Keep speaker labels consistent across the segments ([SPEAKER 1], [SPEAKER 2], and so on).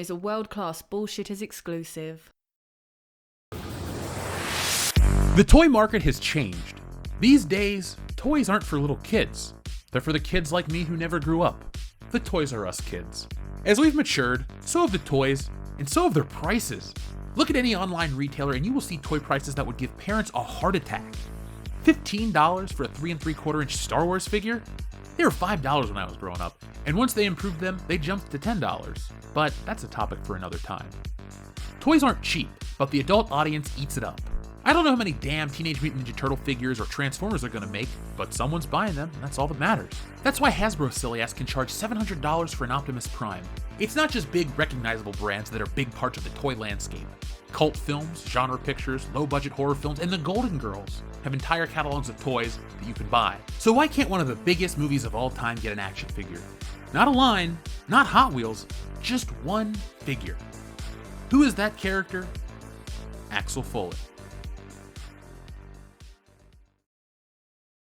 [SPEAKER 1] is a world-class Bullshitters exclusive.
[SPEAKER 2] The toy market has changed. These days, toys aren't for little kids. They're for the kids like me who never grew up. The Toys R Us kids. As we've matured, so have the toys, and so have their prices. Look at any online retailer and you will see toy prices that would give parents a heart attack. $15 for a 3 3/4 inch Star Wars figure? They were $5 when I was growing up, and once they improved them, they jumped to $10. But that's a topic for another time. Toys aren't cheap, but the adult audience eats it up. I don't know how many damn Teenage Mutant Ninja Turtle figures or Transformers are gonna make, but someone's buying them, and that's all that matters. That's why Hasbro silly ass can charge $700 for an Optimus Prime. It's not just big, recognizable brands that are big parts of the toy landscape. Cult films, genre pictures, low-budget horror films, and the Golden Girls have entire catalogs of toys that you can buy. So why can't one of the biggest movies of all time get an action figure? Not a line, not Hot Wheels, just one figure. Who is that character? Axel Foley.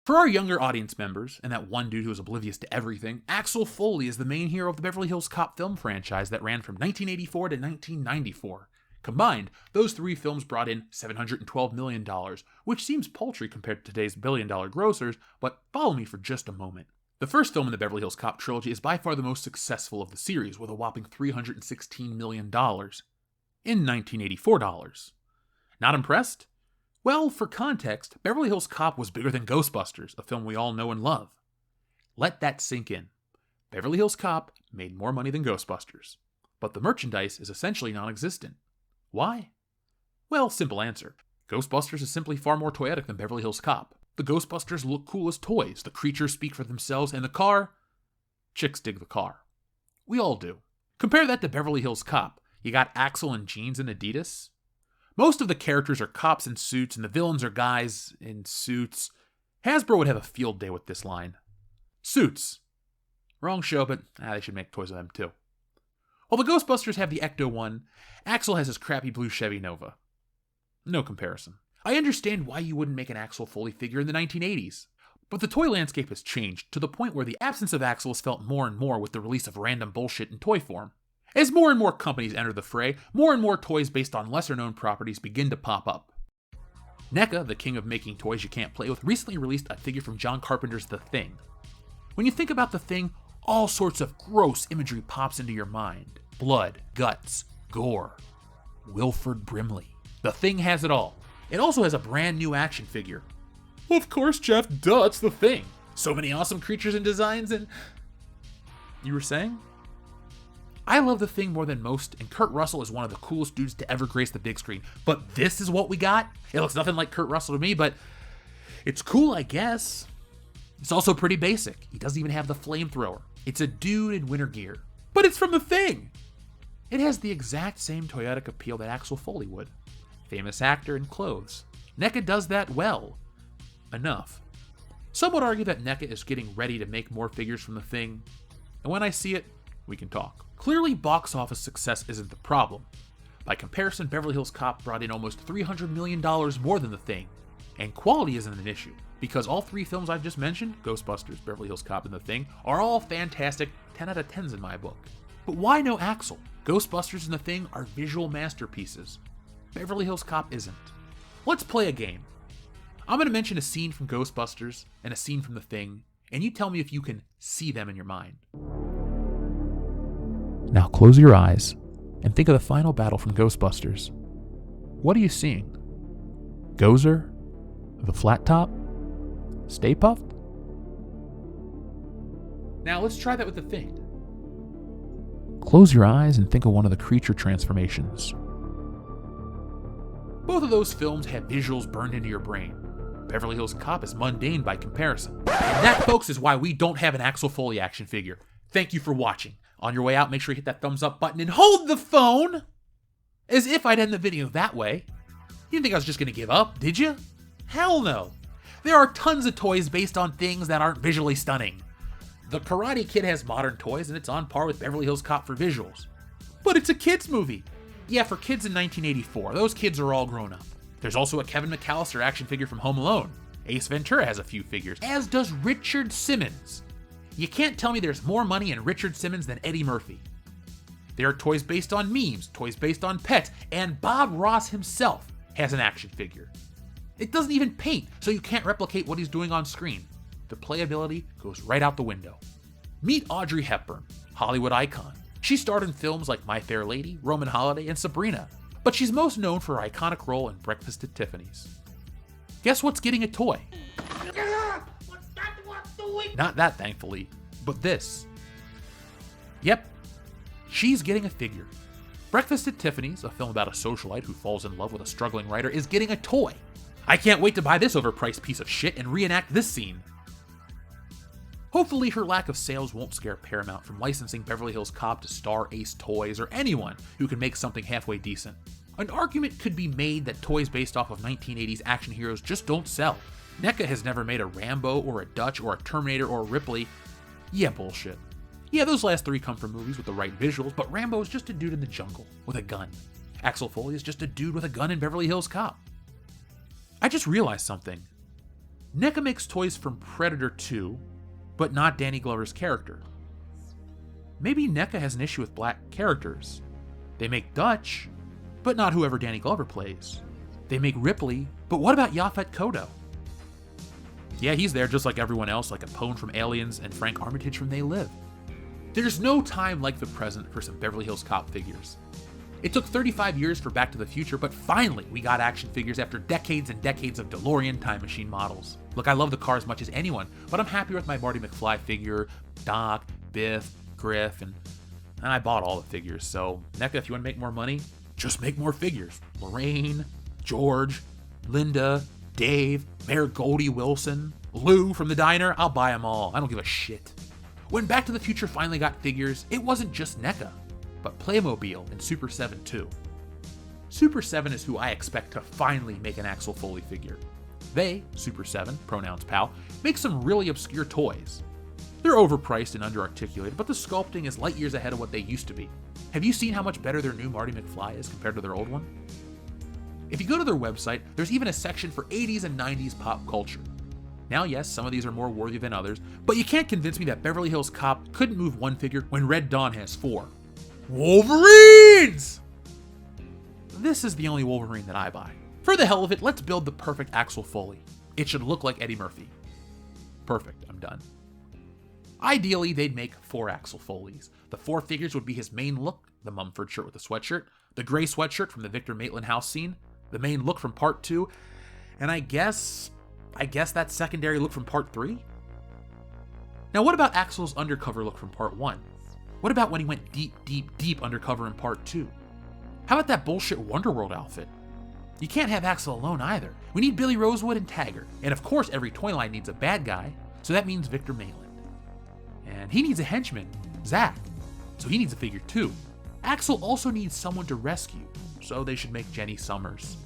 [SPEAKER 2] For our younger audience members, and that one dude who is oblivious to everything, Axel Foley is the main hero of the Beverly Hills Cop film franchise that ran from 1984 to 1994. Combined, those 3 films brought in $712 million, which seems paltry compared to today's billion-dollar grossers, but follow me for just a moment. The first film in the Beverly Hills Cop trilogy is by far the most successful of the series, with a whopping $316 million in 1984 dollars. Not impressed? Well, for context, Beverly Hills Cop was bigger than Ghostbusters, a film we all know and love. Let that sink in. Beverly Hills Cop made more money than Ghostbusters, but the merchandise is essentially non-existent. Why? Well, simple answer. Ghostbusters is simply far more toyetic than Beverly Hills Cop. The Ghostbusters look cool as toys, the creatures speak for themselves, and the car? Chicks dig the car. We all do. Compare that to Beverly Hills Cop. You got Axel in jeans and Adidas. Most of the characters are cops in suits, and the villains are guys in suits. Hasbro would have a field day with this line. Suits. Wrong show, but they should make toys of them too. While the Ghostbusters have the Ecto-1, Axel has his crappy blue Chevy Nova. No comparison. I understand why you wouldn't make an Axel Foley figure in the 1980s, but the toy landscape has changed to the point where the absence of Axel is felt more and more with the release of random bullshit in toy form. As more and more companies enter the fray, more and more toys based on lesser-known properties begin to pop up. NECA, the king of making toys you can't play with, recently released a figure from John Carpenter's The Thing. When you think about The Thing, all sorts of gross imagery pops into your mind. Blood, guts, gore. Wilford Brimley. The Thing has it all. It also has a brand new action figure. Of course, Jeff, duh, it's The Thing. So many awesome creatures and designs and... You were saying? I love The Thing more than most, and Kurt Russell is one of the coolest dudes to ever grace the big screen. But this is what we got? It looks nothing like Kurt Russell to me, but it's cool, I guess. It's also pretty basic. He doesn't even have the flamethrower. It's a dude in winter gear. But it's from The Thing! It has the exact same toyetic appeal that Axel Foley would. Famous actor and clothes. NECA does that well. Enough. Some would argue that NECA is getting ready to make more figures from The Thing, and when I see it, we can talk. Clearly, box office success isn't the problem. By comparison, Beverly Hills Cop brought in almost $300 million more than The Thing. And quality isn't an issue, because all 3 films I've just mentioned, Ghostbusters, Beverly Hills Cop, and The Thing, are all fantastic 10 out of 10s in my book. But why no Axel? Ghostbusters and The Thing are visual masterpieces. Beverly Hills Cop isn't. Let's play a game. I'm going to mention a scene from Ghostbusters and a scene from The Thing, and you tell me if you can see them in your mind. Now close your eyes and think of the final battle from Ghostbusters. What are you seeing? Gozer? The flat top? Stay Puffed? Now let's try that with The Thing. Close your eyes and think of one of the creature transformations. Both of those films have visuals burned into your brain. Beverly Hills Cop is mundane by comparison. And that, folks, is why we don't have an Axel Foley action figure. Thank you for watching. On your way out, make sure you hit that thumbs up button and hold the phone! As if I'd end the video that way. You didn't think I was just gonna give up, did you? Hell no! There are tons of toys based on things that aren't visually stunning. The Karate Kid has modern toys and it's on par with Beverly Hills Cop for visuals. But it's a kids movie. Yeah, for kids in 1984, those kids are all grown up. There's also a Kevin McAllister action figure from Home Alone. Ace Ventura has a few figures, as does Richard Simmons. You can't tell me there's more money in Richard Simmons than Eddie Murphy. There are toys based on memes, toys based on pets, and Bob Ross himself has an action figure. It doesn't even paint, so you can't replicate what he's doing on screen. The playability goes right out the window. Meet Audrey Hepburn, Hollywood icon. She starred in films like My Fair Lady, Roman Holiday, and Sabrina, but she's most known for her iconic role in Breakfast at Tiffany's. Guess what's getting a toy? Not that, thankfully, but this. Yep, she's getting a figure. Breakfast at Tiffany's, a film about a socialite who falls in love with a struggling writer, is getting a toy. I can't wait to buy this overpriced piece of shit and reenact this scene. Hopefully her lack of sales won't scare Paramount from licensing Beverly Hills Cop to Star Ace Toys or anyone who can make something halfway decent. An argument could be made that toys based off of 1980s action heroes just don't sell. NECA has never made a Rambo or a Dutch or a Terminator or a Ripley. Yeah, bullshit. Yeah, those last three come from movies with the right visuals, but Rambo is just a dude in the jungle with a gun. Axel Foley is just a dude with a gun in Beverly Hills Cop. I just realized something. NECA makes toys from Predator 2, but not Danny Glover's character. Maybe NECA has an issue with black characters. They make Dutch, but not whoever Danny Glover plays. They make Ripley, but what about Yaphet Kotto? Yeah, he's there just like everyone else, like Capone from Aliens and Frank Armitage from They Live. There's no time like the present for some Beverly Hills Cop figures. It took 35 years for Back to the Future, but finally we got action figures after decades and decades of DeLorean time machine models. Look, I love the car as much as anyone, but I'm happier with my Marty McFly figure, Doc, Biff, Griff, and I bought all the figures, so NECA, if you want to make more money, just make more figures. Lorraine, George, Linda, Dave, Mayor Goldie Wilson, Lou from the diner, I'll buy them all. I don't give a shit. When Back to the Future finally got figures, it wasn't just NECA, but Playmobil and Super 7 too. Super 7 is who I expect to finally make an Axel Foley figure. They, Super 7, pronouns pal, make some really obscure toys. They're overpriced and underarticulated, but the sculpting is light years ahead of what they used to be. Have you seen how much better their new Marty McFly is compared to their old one? If you go to their website, there's even a section for 80s and 90s pop culture. Now, yes, some of these are more worthy than others, but you can't convince me that Beverly Hills Cop couldn't move one figure when Red Dawn has 4. Wolverines! This is the only Wolverine that I buy. For the hell of it, let's build the perfect Axel Foley. It should look like Eddie Murphy. Perfect, I'm done. Ideally, they'd make 4 Axel Foleys. The 4 figures would be his main look, the Mumford shirt with the sweatshirt, the gray sweatshirt from the Victor Maitland house scene, the main look from part 2, and I guess that secondary look from part 3? Now what about Axel's undercover look from part 1? What about when he went deep undercover in part 2? How about that bullshit Wonderworld outfit? You can't have Axel alone either. We need Billy Rosewood and Taggart. And of course every toy line needs a bad guy, so that means Victor Maitland. And he needs a henchman, Zach, so he needs a figure too. Axel also needs someone to rescue, so they should make Jenny Summers.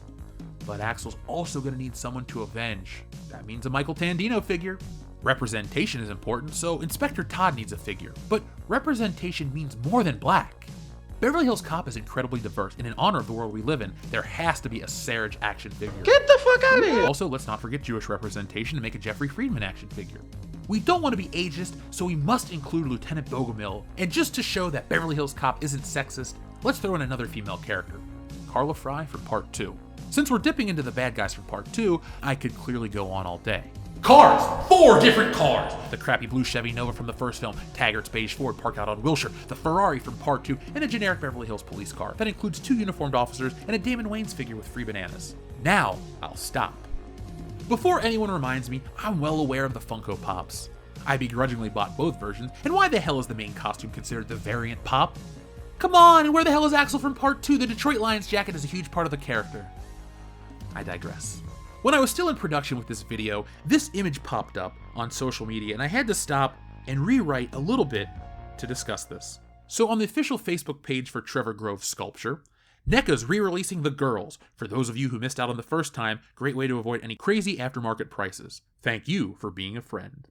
[SPEAKER 2] But Axel's also going to need someone to avenge. That means a Michael Tandino figure. Representation is important, so Inspector Todd needs a figure. But representation means more than black. Beverly Hills Cop is incredibly diverse, and in honor of the world we live in, there has to be a Serge action figure.
[SPEAKER 3] Get the fuck out of here!
[SPEAKER 2] Also, let's not forget Jewish representation to make a Jeffrey Friedman action figure. We don't want to be ageist, so we must include Lieutenant Bogomil. And just to show that Beverly Hills Cop isn't sexist, let's throw in another female character, Carla Fry from part 2. Since we're dipping into the bad guys from part 2, I could clearly go on all day. Cars! 4 different cars! The crappy blue Chevy Nova from the first film, Taggart's beige Ford parked out on Wilshire, the Ferrari from part 2, and a generic Beverly Hills police car that includes 2 uniformed officers and a Damon Wayans figure with free bananas. Now, I'll stop. Before anyone reminds me, I'm well aware of the Funko Pops. I begrudgingly bought both versions, and why the hell is the main costume considered the variant pop? Come on, and where the hell is Axel from part 2? The Detroit Lions jacket is a huge part of the character. I digress. When I was still in production with this video, this image popped up on social media, and I had to stop and rewrite a little bit to discuss this. So on the official Facebook page for Trevor Grove's sculpture, NECA's re-releasing The Girls. For those of you who missed out on the first time, great way to avoid any crazy aftermarket prices. Thank you for being a friend.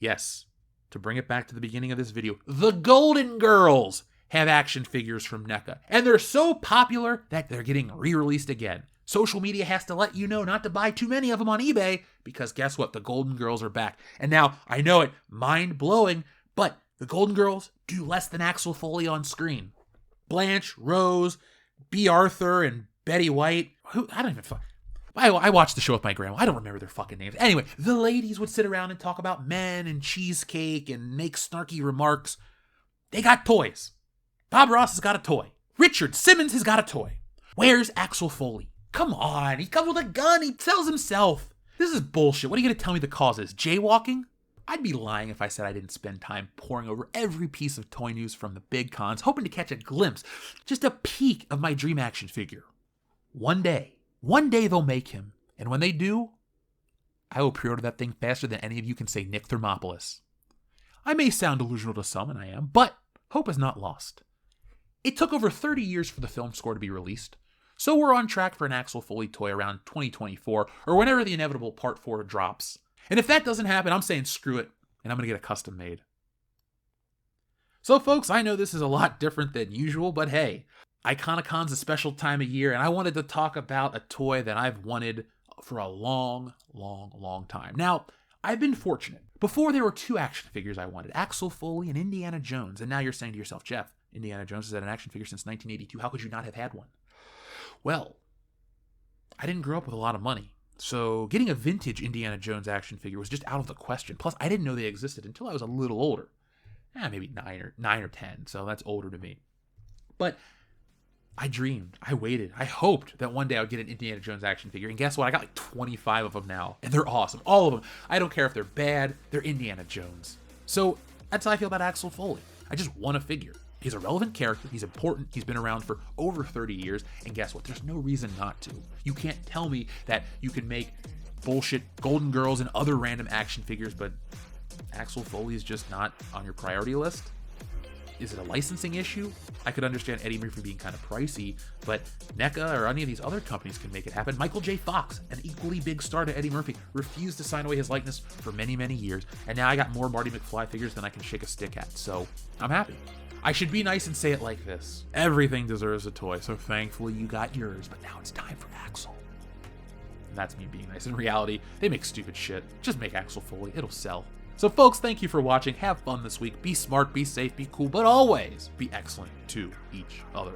[SPEAKER 2] Yes, to bring it back to the beginning of this video, the Golden Girls have action figures from NECA, and they're so popular that they're getting re-released again. Social media has to let you know not to buy too many of them on eBay, because guess what? The Golden Girls are back. And now, I know it, mind-blowing, but The Golden Girls do less than Axel Foley on screen. Blanche, Rose, B. Arthur, and Betty White. I don't even I watched the show with my grandma. I don't remember their fucking names. Anyway, the ladies would sit around and talk about men and cheesecake and make snarky remarks. They got toys. Bob Ross has got a toy. Richard Simmons has got a toy. Where's Axel Foley? Come on, he comes with a gun. He tells himself. This is bullshit. What are you going to tell me the cause is? Jaywalking? I'd be lying if I said I didn't spend time poring over every piece of toy news from the big cons, hoping to catch a glimpse, just a peek of my dream action figure. One day they'll make him, and when they do, I will pre-order that thing faster than any of you can say Nick Thermopolis. I may sound delusional to some, and I am, but hope is not lost. It took over 30 years for the film score to be released, so we're on track for an Axel Foley toy around 2024, or whenever the inevitable Part 4 drops. And if that doesn't happen, I'm saying screw it, and I'm going to get a custom made. So folks, I know this is a lot different than usual, but hey, Iconocon's a special time of year, and I wanted to talk about a toy that I've wanted for a long time. Now, I've been fortunate. Before, there were two action figures I wanted, Axel Foley and Indiana Jones, and now you're saying to yourself, Jeff, Indiana Jones has had an action figure since 1982. How could you not have had one? Well, I didn't grow up with a lot of money. So getting a vintage Indiana Jones action figure was just out of the question. Plus, I didn't know they existed until I was a little older. Maybe 9 or 10, so that's older to me. But I dreamed, I waited, I hoped that one day I would get an Indiana Jones action figure. And guess what? I got like 25 of them now. And they're awesome. All of them. I don't care if they're bad. They're Indiana Jones. So that's how I feel about Axel Foley. I just want a figure. He's a relevant character. He's important. He's been around for over 30 years. And guess what? There's no reason not to. You can't tell me that you can make bullshit Golden Girls and other random action figures, but Axel Foley is just not on your priority list. Is it a licensing issue? I could understand Eddie Murphy being kind of pricey, but NECA or any of these other companies can make it happen. Michael J. Fox, an equally big star to Eddie Murphy, refused to sign away his likeness for many years. And now I got more Marty McFly figures than I can shake a stick at. So I'm happy. I should be nice and say it like this. Everything deserves a toy, so thankfully you got yours, but now it's time for Axel. And that's me being nice. In reality, they make stupid shit. Just make Axel Foley. It'll sell. So folks, thank you for watching. Have fun this week. Be smart, be safe, be cool, but always be excellent to each other.